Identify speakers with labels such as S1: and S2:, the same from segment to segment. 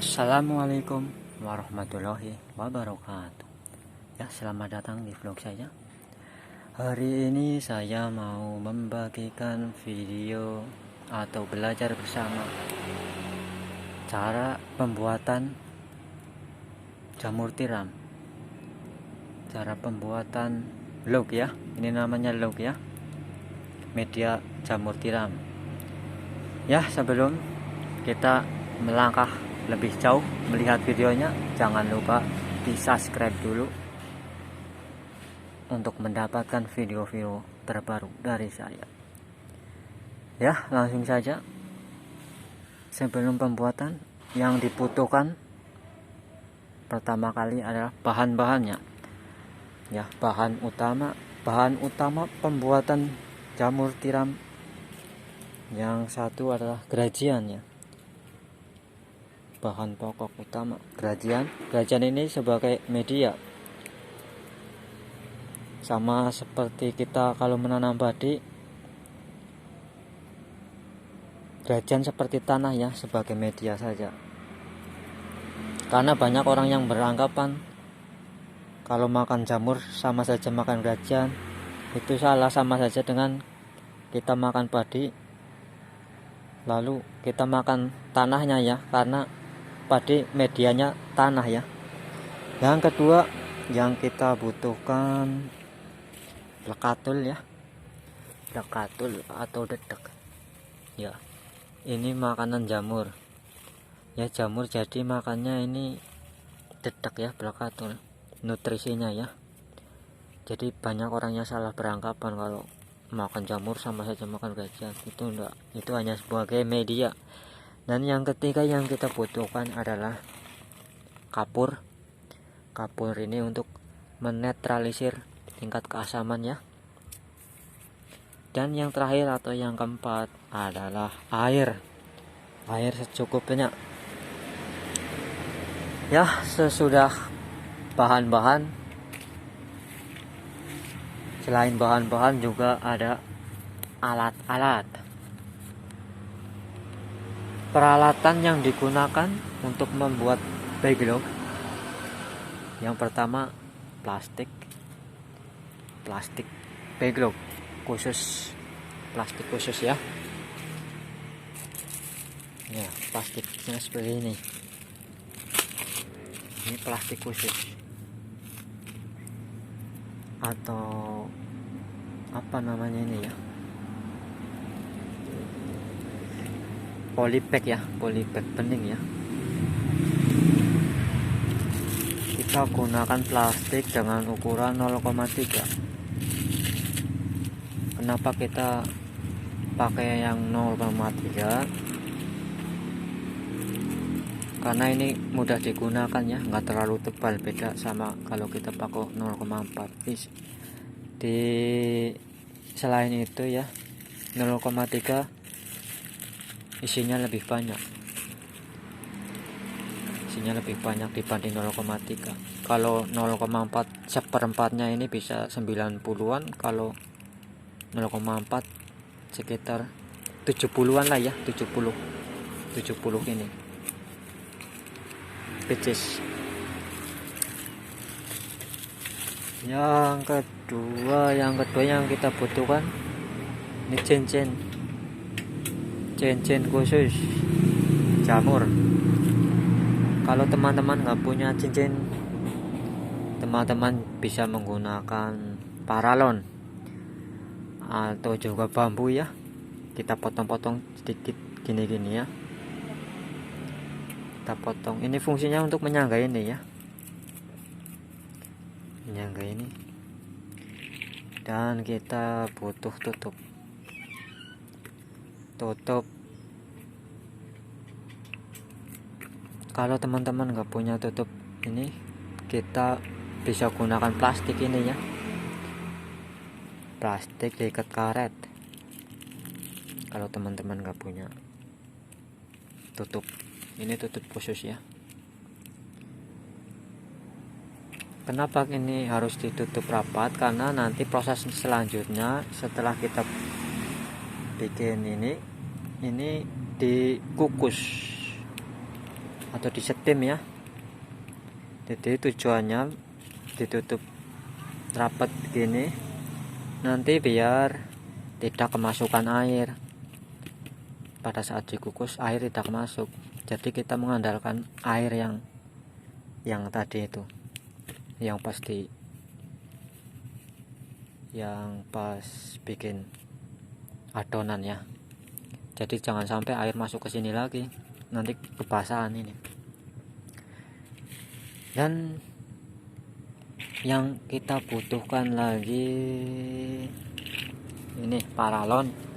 S1: Assalamualaikum warahmatullahi wabarakatuh. Ya, selamat datang di vlog saya. Hari ini saya mau membagikan video atau belajar bersama cara pembuatan jamur tiram. Cara pembuatan log ya. Ini namanya log ya. Media jamur tiram. Ya, sebelum kita melangkah lebih jauh melihat videonya, jangan lupa di subscribe dulu untuk mendapatkan video-video terbaru dari saya. Ya, langsung saja. Sebelum pembuatan, yang dibutuhkan pertama kali adalah bahan-bahannya. Ya, bahan utama pembuatan jamur tiram yang satu adalah gerajian ya. Bahan pokok utama gerajian ini sebagai media, sama seperti kita kalau menanam padi, gerajian seperti tanah ya, sebagai media saja. Karena banyak orang yang beranggapan kalau makan jamur sama saja makan gerajian. Itu salah, sama saja dengan kita makan padi lalu kita makan tanahnya ya, karena padi medianya tanah ya. Yang kedua yang kita butuhkan plekatul ya, plekatul atau dedek ya. Ini makanan jamur ya, jamur jadi makannya ini dedek ya, plekatul nutrisinya ya. Jadi banyak orang yang salah beranggapan kalau makan jamur sama saja makan gerajian. Itu enggak, itu hanya sebagai media. Dan yang ketiga yang kita butuhkan adalah kapur. Kapur ini untuk menetralisir tingkat keasaman ya. Dan yang terakhir atau yang keempat adalah air. Air secukupnya. Ya, sesudah bahan-bahan, selain bahan-bahan juga ada alat-alat. Peralatan yang digunakan untuk membuat backlog, yang pertama plastik backlog khusus, plastik khusus ya. Ya, plastiknya seperti ini plastik khusus, atau apa namanya ini ya, polybag ya, polybag bening ya. Kita gunakan plastik dengan ukuran 0,3. Kenapa kita pakai yang 0,3? Karena ini mudah digunakan ya, nggak terlalu tebal, beda sama kalau kita pakai 0,4. Selain itu ya, 0,3 isinya lebih banyak dibanding 0,3. Kalau 0,4 seperempatnya ini bisa 90-an, kalau 0,4 sekitar 70-an lah ya, 70 ini pcs. Yang kedua yang kita butuhkan ini cincin khusus jamur. Kalau teman-teman nggak punya cincin, teman-teman bisa menggunakan paralon atau juga bambu ya. Kita potong-potong sedikit gini-gini ya, kita potong. Ini fungsinya untuk menyangga ini ya, menyangga ini. Dan kita butuh tutup. Kalau teman-teman nggak punya tutup ini, kita bisa gunakan plastik ini ya, plastik diikat karet. Kalau teman-teman nggak punya tutup, ini tutup khusus ya. Kenapa ini harus ditutup rapat? Karena nanti proses selanjutnya setelah kita bikin ini dikukus atau disetim ya. Jadi tujuannya ditutup rapat gini nanti biar tidak kemasukan air. Pada saat dikukus air tidak masuk, jadi kita mengandalkan air yang tadi itu, yang pas bikin adonan ya. Jadi jangan sampai air masuk ke sini lagi, nanti kebasahan ini. Dan yang kita butuhkan lagi ini paralon.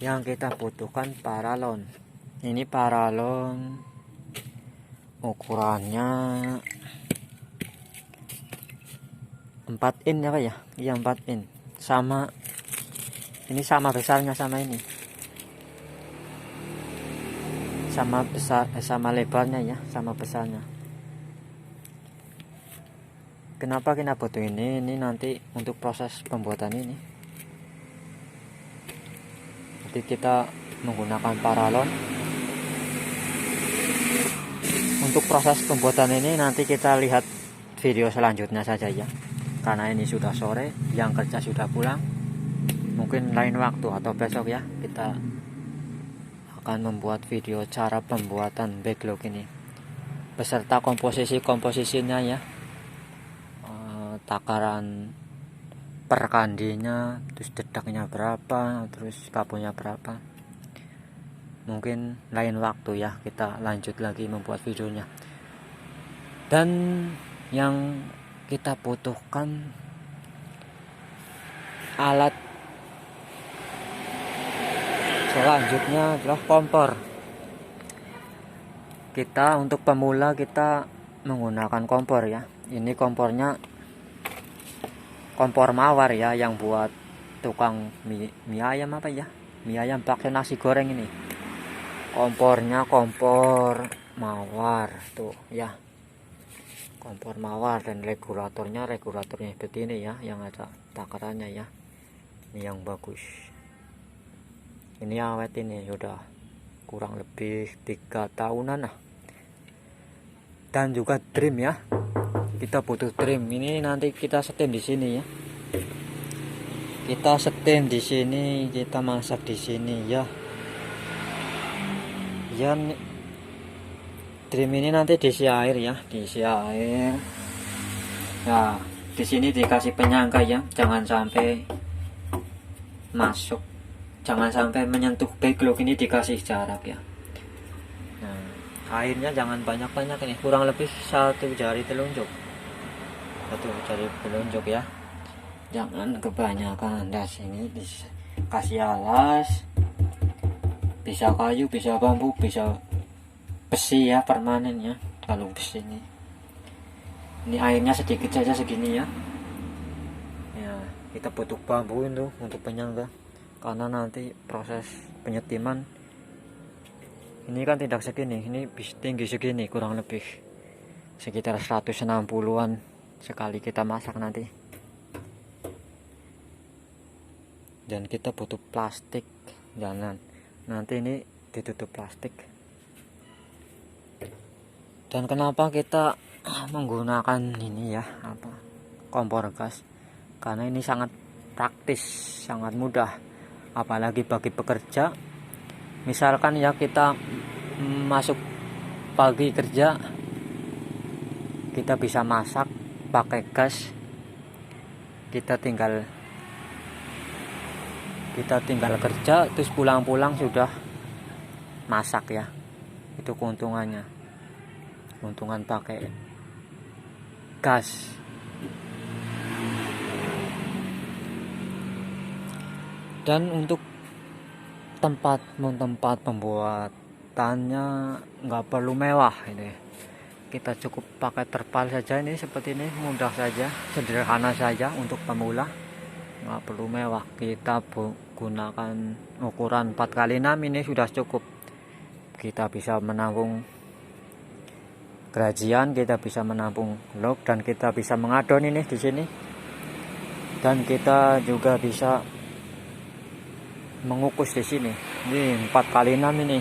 S1: Yang kita butuhkan paralon. Ini paralon ukurannya 4 in apa ya? Iya 4 in. Sama ini sama besarnya sama ini. Sama besar sama lebarnya ya, sama besarnya. Kenapa kita butuh ini? Ini nanti untuk proses pembuatan ini. Jadi kita menggunakan paralon untuk proses pembuatan ini. Nanti kita lihat video selanjutnya saja ya, karena ini sudah sore, yang kerja sudah pulang. Mungkin lain waktu atau besok ya, kita akan membuat video cara pembuatan backlog ini beserta komposisinya ya, takaran per kandinya, terus dedaknya berapa, terus kabelnya berapa. Mungkin lain waktu ya, kita lanjut lagi membuat videonya. Dan yang kita butuhkan alat selanjutnya adalah kompor. Kita untuk pemula kita menggunakan kompor ya. Ini kompornya kompor mawar ya, yang buat tukang mie ayam apa ya, mie ayam pakai nasi goreng ini. Kompornya kompor mawar tuh ya, kompor mawar. Dan regulatornya seperti ini ya, yang ada takarannya ya. Ini yang bagus, ini awet, ini sudah kurang lebih 3 tahunan lah. Dan juga trim ya, kita butuh trim. Ini nanti kita setim di sini ya, kita setim di sini, kita masak di sini ya. Trim ini nanti diisi air ya, diisi air. Nah, di sini dikasih penyangga ya, jangan sampai masuk, jangan sampai menyentuh backlog ini, dikasih jarak ya. Nah, airnya jangan banyak-banyak ini, kurang lebih 1 jari telunjuk. 1 jari telunjuk ya, jangan kebanyakan. Dan sini dikasih alas, bisa kayu, bisa bambu, bisa besi ya, permanen ya. Kalau besi ini airnya sedikit saja segini ya. Ya, kita butuh bambu itu untuk penyangga, karena nanti proses penyetiman ini kan tidak segini, ini tinggi segini, kurang lebih sekitar 160-an sekali kita masak nanti. Dan kita butuh plastik, jangan nanti ini ditutup plastik. Dan kenapa kita menggunakan ini ya, kompor gas? Karena ini sangat praktis, sangat mudah, apalagi bagi pekerja. Misalkan ya kita masuk pagi kerja, kita bisa masak pakai gas, kita tinggal kerja, terus pulang-pulang sudah masak ya. Itu keuntungannya, keuntungan pakai gas. Dan untuk tempat pembuatannya nggak perlu mewah ini, kita cukup pakai terpal saja. Ini seperti ini, mudah saja, sederhana saja untuk pemula, nggak perlu mewah. Kita gunakan ukuran 4x6 ini sudah cukup. Kita bisa menampung gerajian, kita bisa menampung log, dan kita bisa mengadon ini di sini. Dan kita juga bisa mengukus di sini. Ini 4x6 ini.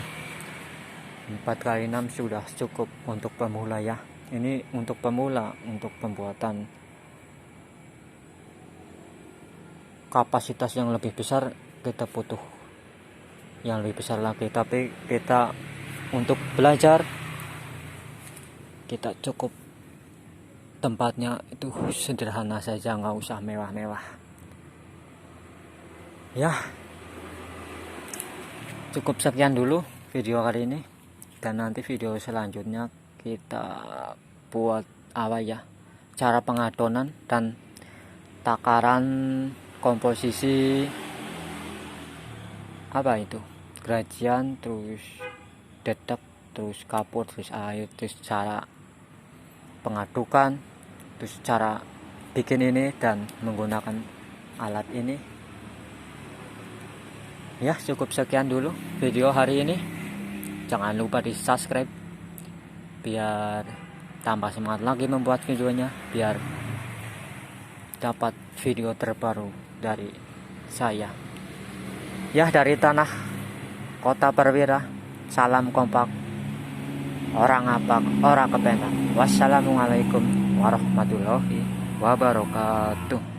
S1: 4x6 sudah cukup untuk pemula ya. Ini untuk pemula, untuk pembuatan kapasitas yang lebih besar kita butuh yang lebih besar lagi, tapi kita untuk belajar kita cukup tempatnya itu sederhana saja, nggak usah mewah-mewah ya. Cukup sekian dulu video kali ini, dan nanti video selanjutnya kita buat apa ya, cara pengadonan dan takaran komposisi apa itu, gerajian, terus dedek, terus kapur, terus air, terus cara pengadukan, terus cara bikin ini dan menggunakan alat ini ya. Cukup sekian dulu video hari ini. Jangan lupa di subscribe biar tambah semangat lagi membuat videonya, biar dapat video terbaru dari saya ya, dari tanah Kota Perwira. Salam kompak, orang apak, orang kepenak. Wassalamualaikum warahmatullahi wabarakatuh.